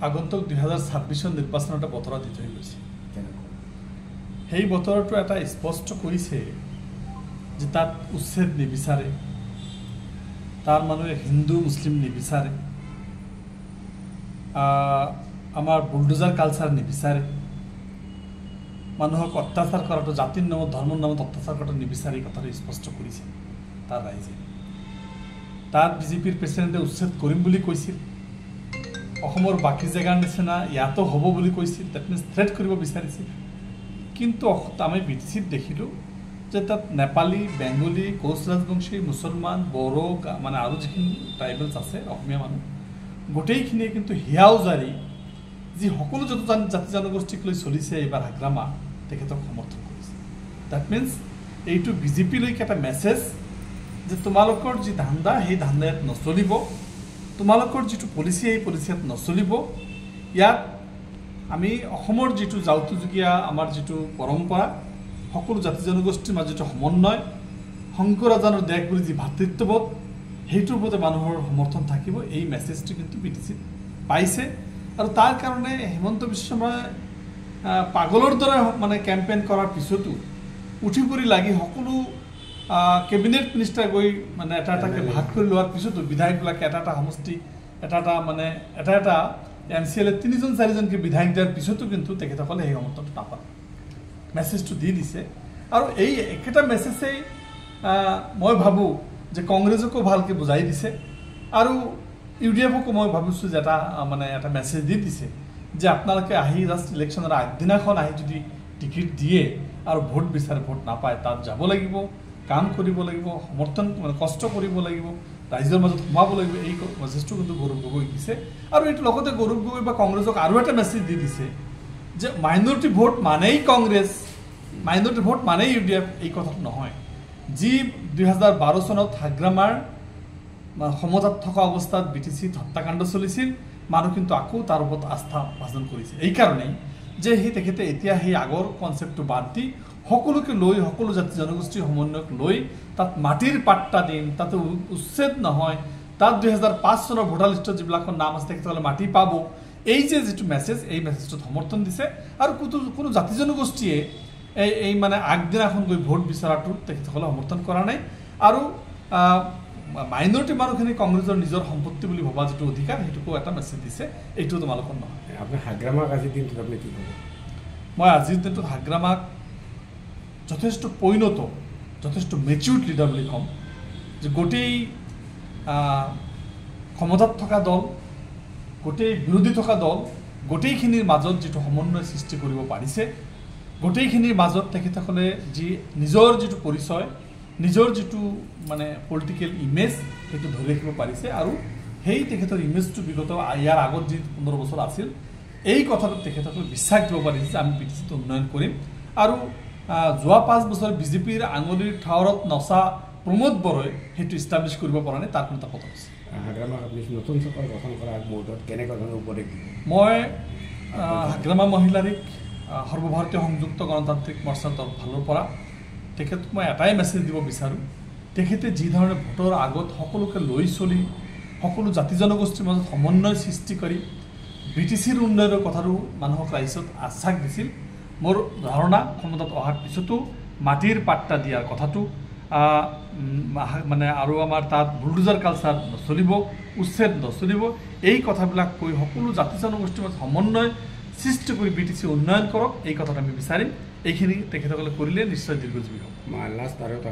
আগন্তুক 2026 নিৰ্বাচন এটা বতৰা দি থৈ গৈছে। সেই বতৰটো এটা স্পষ্ট কৰিছে যে তাত উচ্ছেদ নিবিচাৰে, তাৰ মানুহে হিন্দু মুছলিম নিবিচাৰে, আমাৰ বুলডোজাৰ কালচাৰ নিবিচাৰে, মানুহক অত্যাচাৰ কৰাটো, জাতিৰ নামত ধৰ্মৰ নামত অত্যাচাৰ কৰাটো নিবিচাৰে, কথাটো স্পষ্ট কৰিছে তাৰ ৰাইজে। তাত বিজেপিৰ প্ৰেচিডেণ্টে উচ্ছেদ কৰিম বুলি কৈছিল, অসমৰ বাকী জেগাৰ নিচিনা ইয়াতো হ'ব বুলি কৈছিল, ডেট মিনছ থ্ৰেট কৰিব বিচাৰিছিল। কিন্তু আমি বিটিচিত দেখিলোঁ যে তাত নেপালী, বেংগলী, কোচ ৰাজবংশী, মুছলমান, বড়ো মানে আৰু যিখিনি ট্ৰাইবেলছ আছে অসমীয়া মানুহ গোটেইখিনিয়ে কিন্তু হিয়াও জাৰি যি সকলো জাতি জনগোষ্ঠীক লৈ চলিছে এইবাৰ হাগ্ৰামা তেখেতক সমৰ্থন কৰিছে। ডেট মিনছ এইটো বিজেপিলৈকে এটা মেছেজ যে তোমালোকৰ যি ধান্দা সেই ধান্দা ইয়াত নচলিব, তোমালোকৰ যিটো পলিচি এই পলিচি ইয়াত নচলিব। ইয়াত আমি অসমৰ যিটো যাউতুযুগীয়া আমাৰ যিটো পৰম্পৰা, সকলো জাতি জনগোষ্ঠীৰ মাজত সমন্বয়, শংকৰাজানৰ দেশ বুলি যি ভাতৃত্ববোধ, সেইটোৰ প্ৰতি মানুহৰ সমৰ্থন থাকিব, এই মেছেজটো কিন্তু বিটিচিত পাইছে। আৰু তাৰ কাৰণে হিমন্ত বিশ্ব শৰ্মাই পাগলৰ দৰে মানে কেম্পেইন কৰাৰ পিছতো উঠি পৰি লাগি সকলো কেবিনেট মিনিষ্টাৰ গৈ মানে এটা এটাকৈ ভাগ কৰি লোৱাৰ পিছতো বিধায়কবিলাকে এটা এটা সমষ্টি মানে এটা MCLA 3-4জনকৈ বিধায়ক দিয়াৰ পিছতো কিন্তু তেখেতসকলে সেই সমৰ্থনটো নাপায়, মেছেজটো দি দিছে। আৰু এই একেটা মেছেজেই মই ভাবোঁ যে কংগ্ৰেছকো ভালকৈ বুজাই দিছে আৰু UDFকো মই ভাবিছোঁ যে এটা মেছেজ দি দিছে যে আপোনালোকে আহি জাষ্ট ইলেকশ্যনৰ আগদিনাখন আহি যদি টিকেট দিয়ে আৰু ভোট বিচাৰে, ভোট নাপায়, তাত যাব লাগিব, কাম কৰিব লাগিব, সমৰ্থন মানে কষ্ট কৰিব লাগিব, ৰাইজৰ মাজত সোমাব লাগিব, এই মেছেজটো কিন্তু গৌৰৱ গগৈ দিছে। আৰু এইটো লগতে গৌৰৱ গগৈ বা কংগ্ৰেছক আৰু এটা মেছেজ দি দিছে যে মাইনৰিটি ভোট মানেই কংগ্ৰেছ, মাইনৰিটি ভোট মানেই UDF, এই কথাটো নহয়। যি 2012 চনত হাগ্ৰামাৰ সমতাত থকা অৱস্থাত বিটিচিত হত্যাকাণ্ড চলিছিল, মানুহ কিন্তু আকৌ তাৰ ওপৰত আস্থা ভাজন কৰিছে। এইকাৰণেই যে তেখেতে এতিয়া সেই আগৰ কনচেপ্টটো বাদ দি সকলোকে লৈ, সকলো জাতি জনগোষ্ঠীৰ সমন্বয়ক লৈ তাত মাটিৰ পাট্টা দিম, তাতে উচ্ছেদ নহয়, তাত 2005 চনৰ ভোটাৰ লিষ্টত যিবিলাকৰ নাম আছে তেখেতসকলে মাটি পাব, এই যে যিটো মেছেজ, এই মেছেজটোত সমৰ্থন দিছে। আৰু কোনো জাতি জনগোষ্ঠীয়ে এই মানে আগদিনাখন গৈ ভোট বিচৰাটো তেখেতসকলে সমৰ্থন কৰা নাই। আৰু মাইনৰিটি মানুহখিনি কংগ্ৰেছৰ নিজৰ সম্পত্তি বুলি ভবা যিটো অধিকাৰ, সেইটোকো এটা মেছেজ দিছে, এইটো তোমালোকৰ নহয়। আপুনি হাগ্ৰামাক আজিৰ দিনটোত আপুনি কি ক'ব? মই আজিৰ দিনটোত হাগ্ৰামাক যথেষ্ট পৰিণত, যথেষ্ট মেচিউৰ্ড লিডাৰ বুলি ক'ম। যে গোটেই ক্ষমতাত থকা দল, গোটেই বিৰোধী থকা দল, গোটেইখিনিৰ মাজত যিটো সমন্বয় সৃষ্টি কৰিব পাৰিছে, গোটেইখিনিৰ মাজত তেখেতসকলে যি নিজৰ যিটো পৰিচয়, নিজৰ যিটো মানে পলিটিকেল ইমেজ, সেইটো ধৰি ৰাখিব পাৰিছে। আৰু সেই তেখেতৰ ইমেজটো বিগত ইয়াৰ আগত যি 15 বছৰ আছিল, এই কথাটোত তেখেতসকলে বিশ্বাস দিব পাৰিছে যে আমি বিটিচিত উন্নয়ন কৰিম। আৰু যোৱা 5 বছৰ বিজেপিৰ আঙুলিৰ ঠাৱৰত নচা প্ৰমোদ বড়োই সেইটো ইষ্টাব্লিছ কৰিব পৰা নাই, তাৰ কোনো এটা পতন আছে। হাগ্ৰামাক আপুনি নতুন চৰকাৰ গঠন কৰাৰ আগমুহূৰ্তত কেনেকুৱা ধৰণৰ উপদেশ দিব? মই হাগ্ৰামা মহিলাৰীক সৰ্বভাৰতীয় সংযুক্ত গণতান্ত্ৰিক মৰ্চাৰ ফালৰ পৰা তেখেতক মই এটাই মেছেজ দিব বিচাৰোঁ, তেখেতে যি ধৰণে ভোটৰ আগত সকলোকে লৈ চলি, সকলো জাতি জনগোষ্ঠীৰ মাজত সমন্বয় সৃষ্টি কৰি বিটিচিৰ উন্নয়নৰ কথাটো মানুহক ৰাইজত আশ্বাস দিছিল, মোৰ ধাৰণা ক্ষমতাত অহাৰ পিছতো মাটিৰ পাট্টা দিয়াৰ কথাটো মানে আৰু আমাৰ তাত বুলডোজাৰ কালচাৰ নচলিব, উচ্ছেদ নচলিব, এই কথাবিলাক কৈ সকলো জাতি জনগোষ্ঠীৰ মাজত সমন্বয় সৃষ্টি কৰি বিটিচি উন্নয়ন কৰক, এই কথাটো আমি বিচাৰিম। এইখিনি তেখেতসকলে কৰিলে নিশ্চয় দীৰ্ঘজীৱী হ'ব। লাষ্ট আৰু